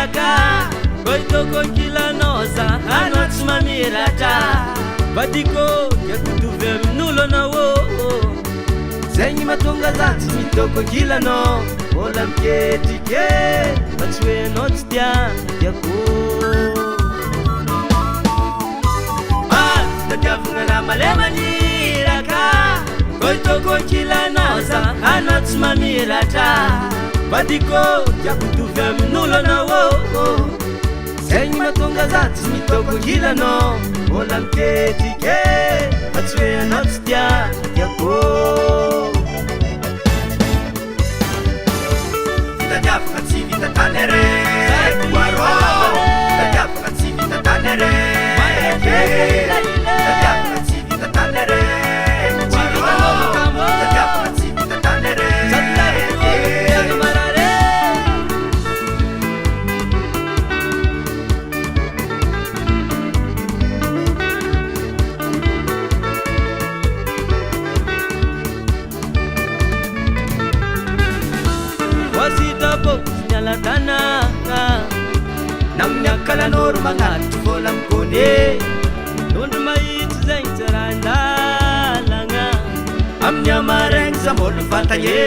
mamiraka koitokokilanoza anao tsy mamiratra vadiko yakotovy amin'olo anao zegny mahatonga za tsy mitokokilanao mbola miketrike fa tsy hoe anao tsy tiako tadiavagna raha male maniraka koitokokilanaoza anao tsy mamiratra vadiko yakotovy amin'olo anao zegny mahatonga za tsy mitokokilanao mbola miketrike fa tsy hoe anao tsy tiako tadiavagna tsy vita tany re waro tadiavagna tsy vita tany re tadiavagna tsy vita tany re tadiavagna tsy vita tany re tanana namniakalanoro magnatry vola mikone tondro mahitsy zegny tsarandalagna amin'ny amaregny za mbolo fantagné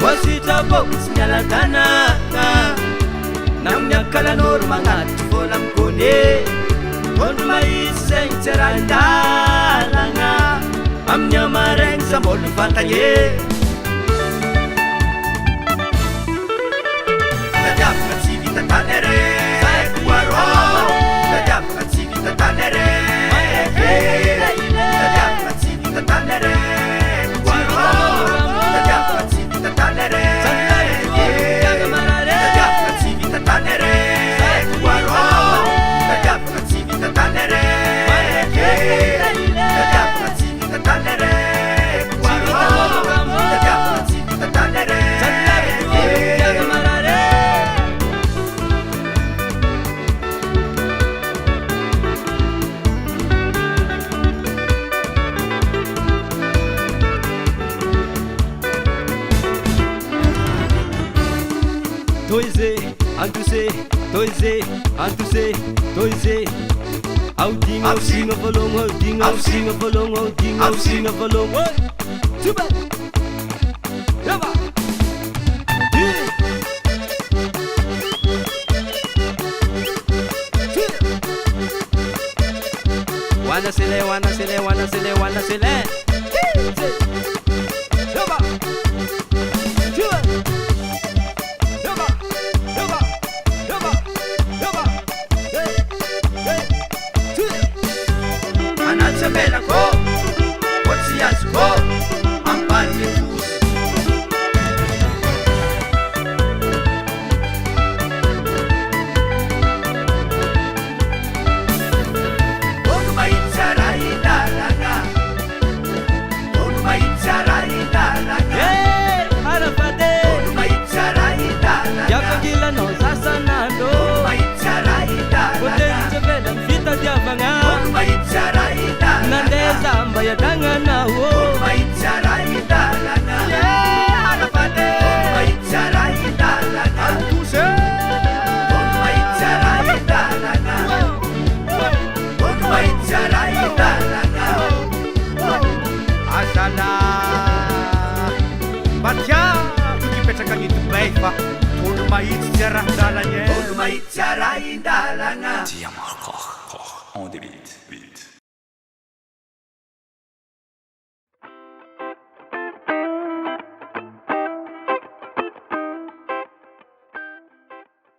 voasitraboko tsy miala tanana namniakalanoro magnatry vola mikone tondro mahitsy zegny tsarandalagna amin'ny amaregny za mbolo fantagné tadiavagna tsy vita tany re waro tadiavagna tsy vita tany re tadiavagna tsy vita tany re waro tadiavagna tsy vita tany re tadiavagna tsy vita tany re waro tadiavagna tsy vita tany re tadiavagna tsy vita tany re waro tadiavagna tsy vita tany re Doise, antuse, doise, antuse, doise. Audinga, ausinga, volong, audinga, ausinga, volong, audinga, ausinga, volong. Super. Yaba. Wana sele, wana sele, wana sele, wana sele. Yaba. Bella go, what's the answer go? I'm bad with loose. Oh my tsaraida laga. Oh my tsaraida laga. Hey, harapade. Oh my tsaraida laga. Yakagila no sasanando. Oh my tsaraida laga. Potenza bella vita diavanga. Oh my tsaraida. Nandeza mbaya dangana wo maitsaraida lana harapade maitsaraida lana tuse maitsaraida lana maitsaraida lana asana batya tukipetraka ngitubay fa maitsaraida lana maitsaraida lana Tia Marco on début